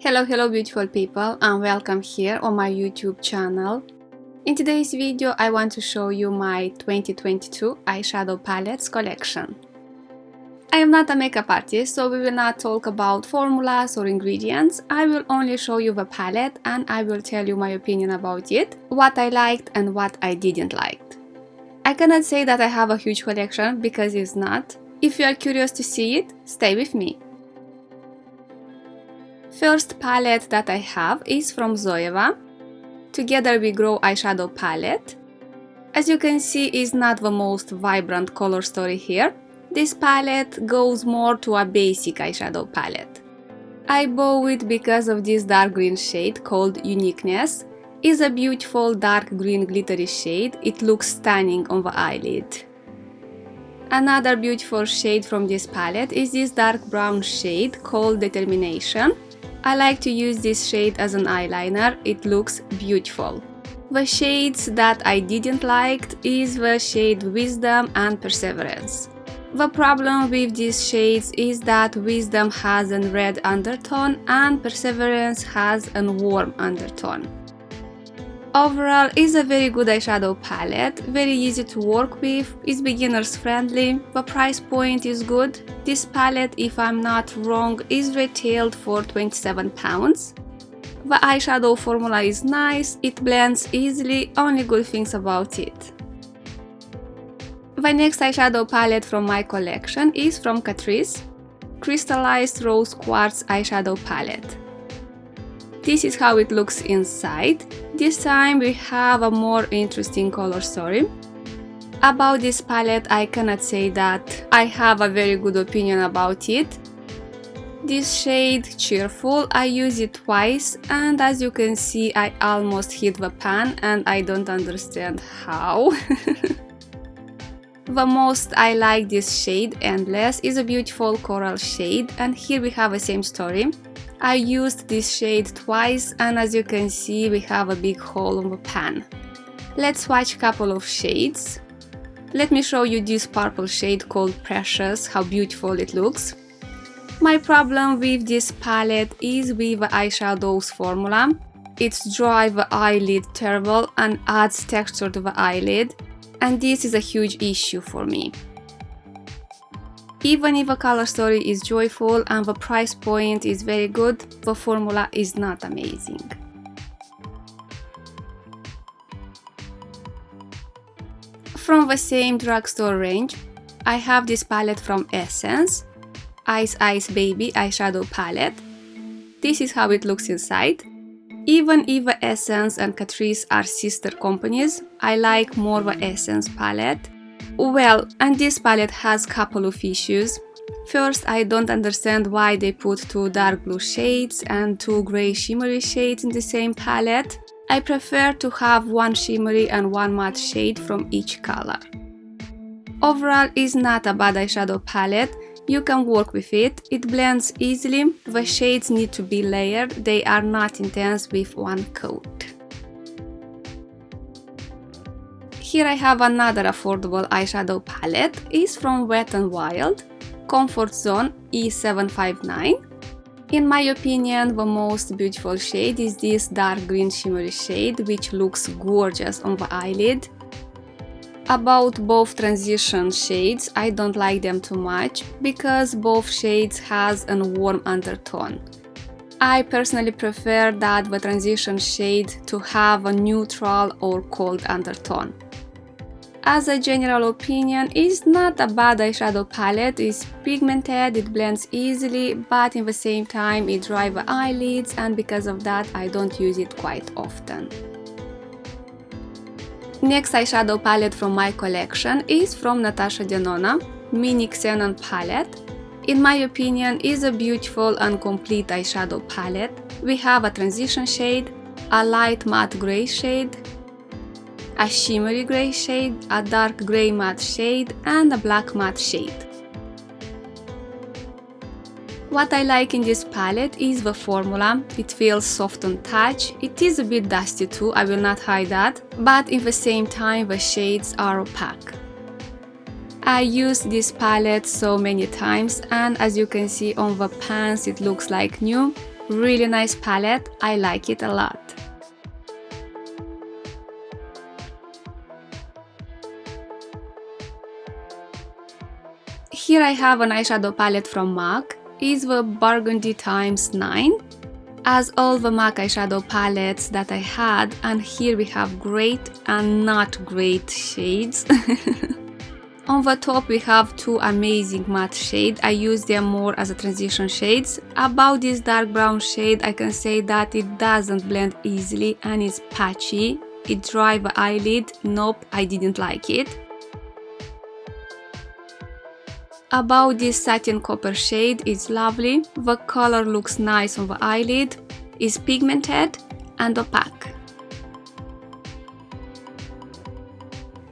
Hello beautiful people, and welcome here on my YouTube channel. In today's video I want to show you my 2022 eyeshadow palettes collection. I am not a makeup artist, so we will not talk about formulas or ingredients. I will only show you the palette and I will tell you my opinion about it, what I liked and what I didn't like. I cannot say that I have a huge collection because it's not. If you are curious to see it, stay with me. First palette that I have is from Zoya. Together We Grow Eyeshadow Palette. As you can see, it's not the most vibrant color story here. This palette goes more to a basic eyeshadow palette. I bought it because of this dark green shade called Uniqueness. It's a beautiful dark green glittery shade. It looks stunning on the eyelid. Another beautiful shade from this palette is this dark brown shade called Determination. I like to use this shade as an eyeliner, it looks beautiful. The shades that I didn't like is the shade Wisdom and Perseverance. The problem with these shades is that Wisdom has a red undertone and Perseverance has a warm undertone. Overall, it's a very good eyeshadow palette, very easy to work with, it's beginners friendly, the price point is good. This palette, if I'm not wrong, is retailed for £27. The eyeshadow formula is nice, it blends easily, only good things about it. The next eyeshadow palette from my collection is from Catrice, Crystallized Rose Quartz Eyeshadow Palette. This is how it looks inside. This time we have a more interesting color story. About this palette I cannot say that I have a very good opinion about it. This shade Cheerful, I use it twice and as you can see I almost hit the pan and I don't understand how. The most I like this shade Endless is a beautiful coral shade and here we have the same story. I used this shade twice and as you can see we have a big hole on the pan. Let's swatch a couple of shades. Let me show you this purple shade called Precious, how beautiful it looks. My problem with this palette is with the eyeshadows formula. It's dry the eyelid terrible and adds texture to the eyelid, and this is a huge issue for me. Even if the color story is joyful and the price point is very good, the formula is not amazing. From the same drugstore range, I have this palette from Essence, Ice Ice Baby Eyeshadow Palette. This is how it looks inside. Even if the Essence and Catrice are sister companies, I like more the Essence palette. Well, and this palette has couple of issues. First, I don't understand why they put two dark blue shades and two grey shimmery shades in the same palette. I prefer to have one shimmery and one matte shade from each color. Overall, it's not a bad eyeshadow palette. You can work with it, it blends easily, the shades need to be layered, they are not intense with one coat. Here I have another affordable eyeshadow palette, it's from Wet n Wild, Comfort Zone E759. In my opinion, the most beautiful shade is this dark green shimmery shade, which looks gorgeous on the eyelid. About both transition shades, I don't like them too much, because both shades has a warm undertone. I personally prefer that the transition shade to have a neutral or cold undertone. As a general opinion, it's not a bad eyeshadow palette, it's pigmented, it blends easily, but in the same time it dries the eyelids and because of that I don't use it quite often. Next eyeshadow palette from my collection is from Natasha Denona, Minixen palette. In my opinion, is a beautiful and complete eyeshadow palette. We have a transition shade, a light matte grey shade, a shimmery grey shade, a dark grey matte shade and a black matte shade. What I like in this palette is the formula, it feels soft on touch, it is a bit dusty too, I will not hide that, but in the same time the shades are opaque. I used this palette so many times and as you can see on the pans it looks like new. Really nice palette, I like it a lot. Here I have an eyeshadow palette from MAC. It's the Burgundy ×9. As all the MAC eyeshadow palettes that I had, and here we have great and not great shades. On the top we have two amazing matte shades. I use them more as a transition shades. About this dark brown shade, I can say that it doesn't blend easily and it's patchy. It dry the eyelid. Nope, I didn't like it. About this satin copper shade, it's lovely. The color looks nice on the eyelid, is pigmented and opaque.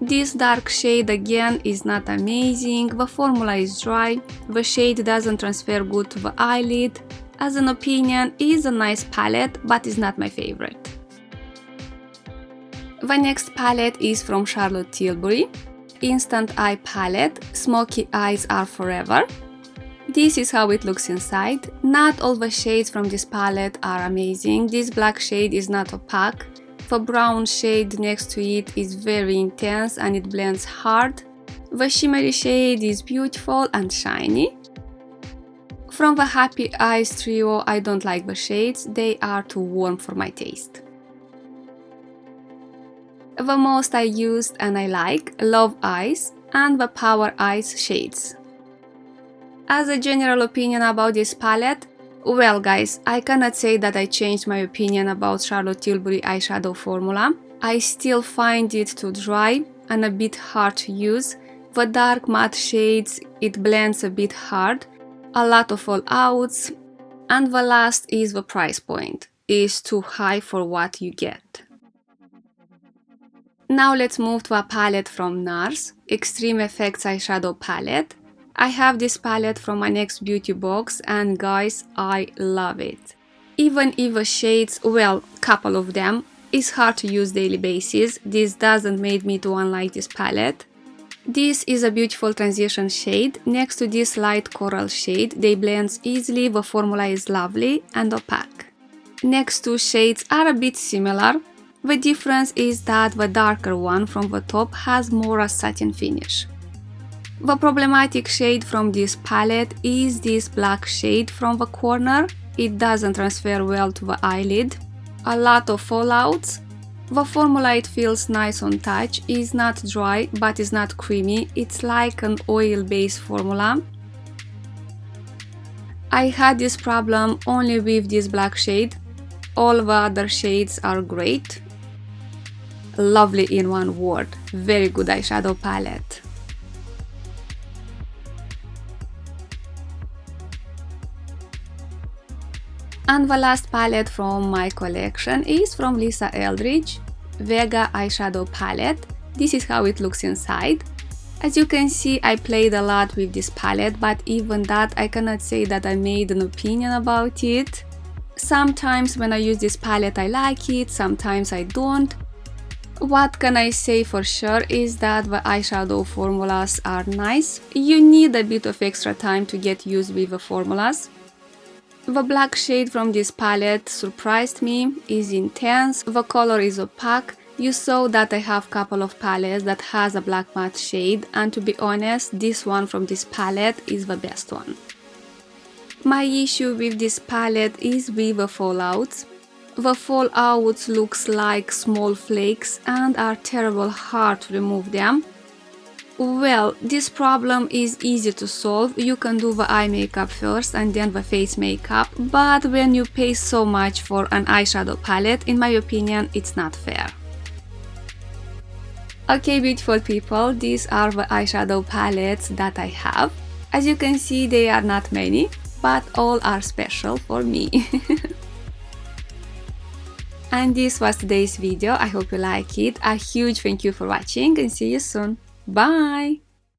This dark shade again is not amazing, the formula is dry, the shade doesn't transfer good to the eyelid. As an opinion, it is a nice palette, but is not my favorite. The next palette is from Charlotte Tilbury. Instant Eye Palette, Smoky Eyes Are Forever. This is how it looks inside. Not all the shades from this palette are amazing. This black shade is not opaque. The brown shade next to it is very intense and it blends hard. The shimmery shade is beautiful and shiny. From the Happy Eyes trio, I don't like the shades, they are too warm for my taste. The most I used and I like Love Eyes and the Power Eyes shades. As a general opinion about this palette, well guys, I cannot say that I changed my opinion about Charlotte Tilbury eyeshadow formula. I still find it too dry and a bit hard to use. The dark matte shades, it blends a bit hard, a lot of fallouts, and the last is the price point. It's too high for what you get. Now let's move to a palette from Nars, Extreme Effects Eyeshadow Palette. I have this palette from my next beauty box and guys, I love it. Even if the shades, well, couple of them, is hard to use daily basis, this doesn't make me to unlike this palette. This is a beautiful transition shade. Next to this light coral shade, they blend easily, the formula is lovely and opaque. Next two shades are a bit similar. The difference is that the darker one from the top has more a satin finish. The problematic shade from this palette is this black shade from the corner. It doesn't transfer well to the eyelid. A lot of fallouts. The formula, it feels nice on touch, is not dry but is not creamy, it's like an oil-based formula. I had this problem only with this black shade. All the other shades are great. Lovely in one word, very good eyeshadow palette. And the last palette from my collection is from Lisa Eldridge, Vega Eyeshadow Palette. This is how it looks inside. As you can see, I played a lot with this palette, but even that I cannot say that I made an opinion about it. Sometimes when I use this palette I like it, sometimes I don't. What can I say for sure is that the eyeshadow formulas are nice. You need a bit of extra time to get used with the formulas. The black shade from this palette surprised me, is intense, the color is opaque. You saw that I have a couple of palettes that has a black matte shade, and to be honest, this one from this palette is the best one. My issue with this palette is with the fallouts. The fallouts looks like small flakes and are terrible hard to remove them. Well, this problem is easy to solve. You can do the eye makeup first and then the face makeup, but when you pay so much for an eyeshadow palette, in my opinion, it's not fair. Okay, beautiful people, these are the eyeshadow palettes that I have. As you can see, they are not many, but all are special for me. And this was today's video. I hope you like it. A huge thank you for watching and see you soon. Bye!